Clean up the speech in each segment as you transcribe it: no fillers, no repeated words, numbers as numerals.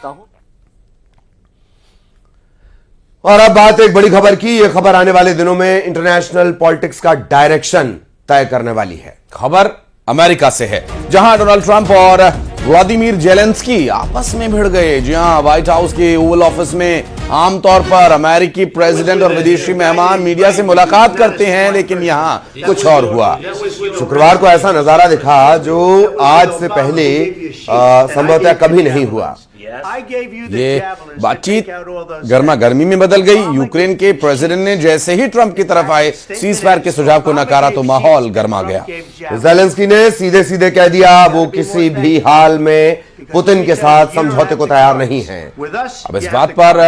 सकता हूं। और अब बात एक बड़ी खबर की। यह खबर आने वाले दिनों में इंटरनेशनल पॉलिटिक्स का डायरेक्शन तय करने वाली है। खबर अमेरिका से है, जहां डोनाल्ड ट्रंप और व्लादिमीर जेलेंस्की आपस में भिड़ गए। जी हां, व्हाइट हाउस के ओवल ऑफिस में आमतौर पर अमेरिकी प्रेसिडेंट और विदेशी मेहमान मीडिया से मुलाकात करते हैं, लेकिन यहां कुछ और हुआ। शुक्रवार को ऐसा नजारा दिखा जो आज से पहले संभवतः कभी नहीं हुआ। ये बातचीत गर्मा गर्मी में बदल गई। यूक्रेन के प्रेसिडेंट ने जैसे ही ट्रंप की तरफ आए सीज फायर के सुझाव को नकारा तो माहौल गर्मा गया। ज़ेलेंस्की ने सीधे सीधे कह दिया वो किसी भी हाल में पुतिन के साथ समझौते को तैयार नहीं है। अब इस बात पर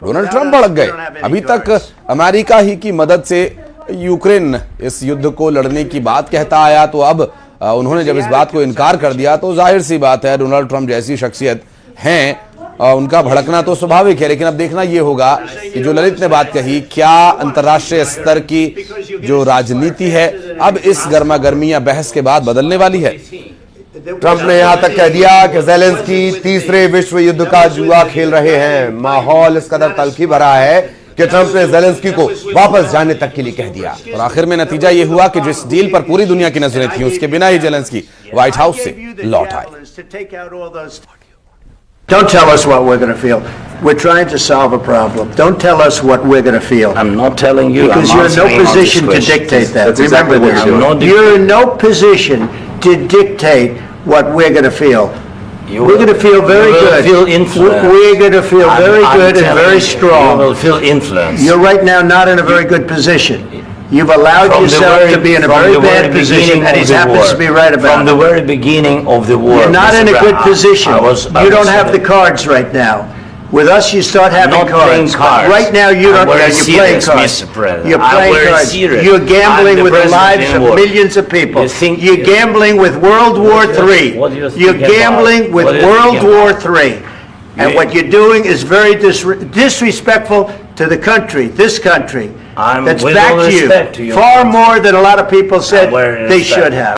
डोनाल्ड ट्रंप भड़क गए। अभी तक अमेरिका ही की मदद से यूक्रेन इस युद्ध को लड़ने की बात कहता आया, तो अब उन्होंने जब इस बात को इनकार कर दिया तो जाहिर सी बात है डोनाल्ड ट्रंप जैसी शख्सियत हैं उनका भड़कना तो स्वाभाविक है। लेकिन अब देखना यह होगा कि जो ललित ने बात कही, क्या अंतर्राष्ट्रीय स्तर की जो राजनीति है अब इस गर्मा गर्मी या बहस के बाद बदलने वाली है। ट्रंप ने यहां तक कह दिया कि ज़ेलेंस्की तीसरे विश्व युद्ध का जुआ खेल रहे हैं। माहौल इस कदर तल्खी भरा है कि ट्रंप ने ज़ेलेंस्की को वापस जाने तक के लिए कह दिया। और आखिर में नतीजा यह हुआ कि जिस डील पर पूरी दुनिया की नजरें थी उसके बिना ही ज़ेलेंस्की व्हाइट हाउस से लौट आए। Don't tell us what we're going to feel. We're trying to solve a problem. Don't tell us what we're going to feel. I'm not telling you. Because you're in no position to dictate that. Remember this. You're in no position to dictate what we're going to feel. We're going to feel very good. Feel influence. We're going to feel very good and very strong. You will feel influence. You're right now not in a very good position. You've allowed yourself to be in a very bad position, and he happens to be right about it. From the very beginning of the war. You're not in a good position. You don't have the cards right now. With us, you start having cards. Right now, you don't. You're playing cards. You're playing cards. You're gambling with the lives of millions of people. You're gambling with World War III. You're gambling with World War III. And what you're doing is very disrespectful to the country, this country, that's backed you far more than a lot of people said they should have.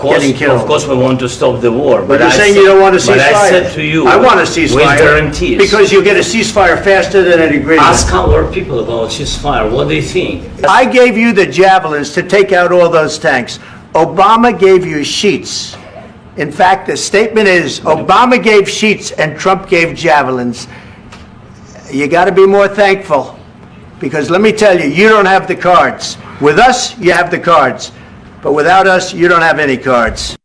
Of course, we want to stop the war. But you're saying you don't want to cease fire. I said to you, I want a ceasefire. With guarantees. Because you get a ceasefire faster than an agreement. Ask our people about ceasefire, what they think. I gave you the javelins to take out all those tanks. Obama gave you sheets. In fact, the statement is Obama gave sheets and Trump gave javelins. You got to be more thankful, because let me tell you, you don't have the cards. With us, you have the cards, but without us, you don't have any cards.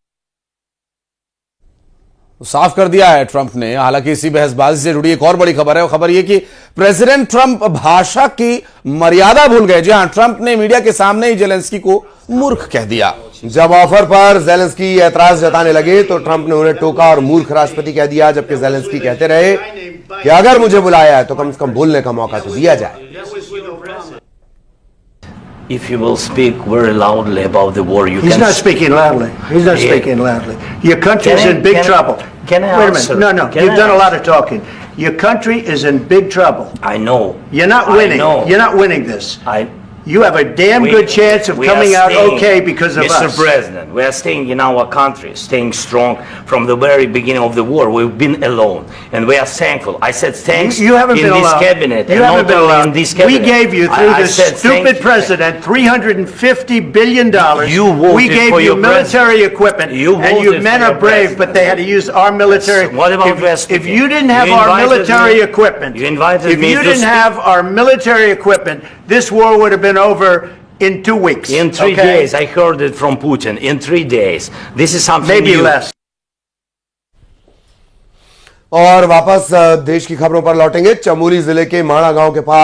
साफ कर दिया है Trump ने। हालांकि इसी बहसबाजी से जुड़ी एक और बड़ी खबर है। वो खबर यह कि प्रेसिडेंट ट्रंप भाषा की मर्यादा भूल गए। जी हां, ट्रंप ने मीडिया के सामने ही ज़ेलेंस्की को मूर्ख कह दिया। जब ऑफर पर ज़ेलेंस्की एतराज जताने लगे तो ट्रंप ने उन्हें टोका और मूर्ख राष्ट्रपति कह दिया, जबकि ज़ेलेंस्की कहते रहे कि अगर मुझे बुलाया है तो कम से कम बोलने का मौका तो दिया जाए। If you will speak very loudly about the war, you He's not speaking loudly. He's not speaking loudly. Your country is in big trouble. Can I Wait a answer? minute. No. You've done a lot of talking. Your country is in big trouble. I know. You're not winning. You're not winning this. You have a damn good chance of coming out okay because of us. Mr. President, we are staying in our country, staying strong from the very beginning of the war. We've been alone, and we are thankful. I said thanks you haven't in been this alone. cabinet. You haven't been alone. In this cabinet. We gave you, through this stupid president, $350 billion. You voted we gave for you your military equipment, and your men are brave, but they had to use our military. What about if you didn't have our military equipment, if you didn't have our military equipment, this war would have been over in 2 weeks. In 3 days, I heard it from Putin. In 3 days, this is something maybe new. less. और वापस देश की खबरों पर लौटेंगे। चमोली जिले के माणा गांव के पास